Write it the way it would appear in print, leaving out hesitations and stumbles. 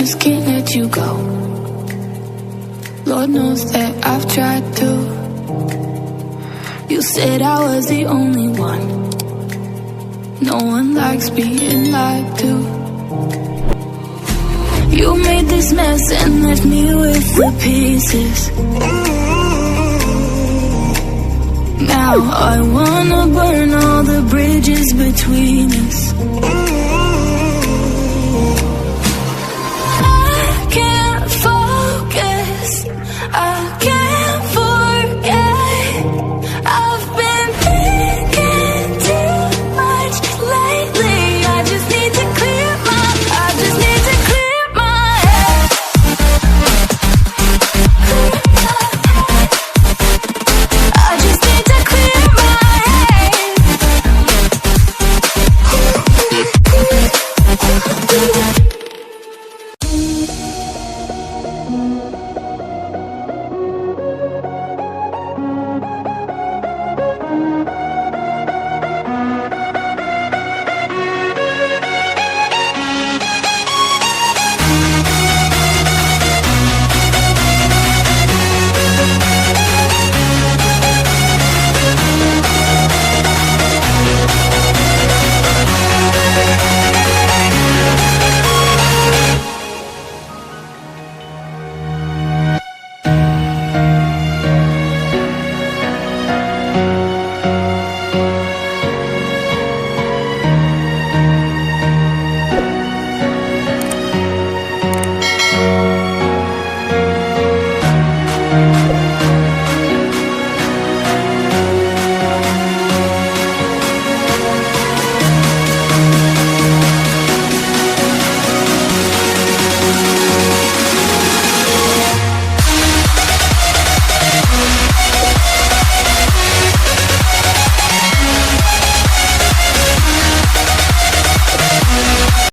just can't let you go. Lord knows that I've tried to. You said I was the only one. No one likes being lied to. You made this mess and left me with the pieces. Now I wanna burn all the bridges between us.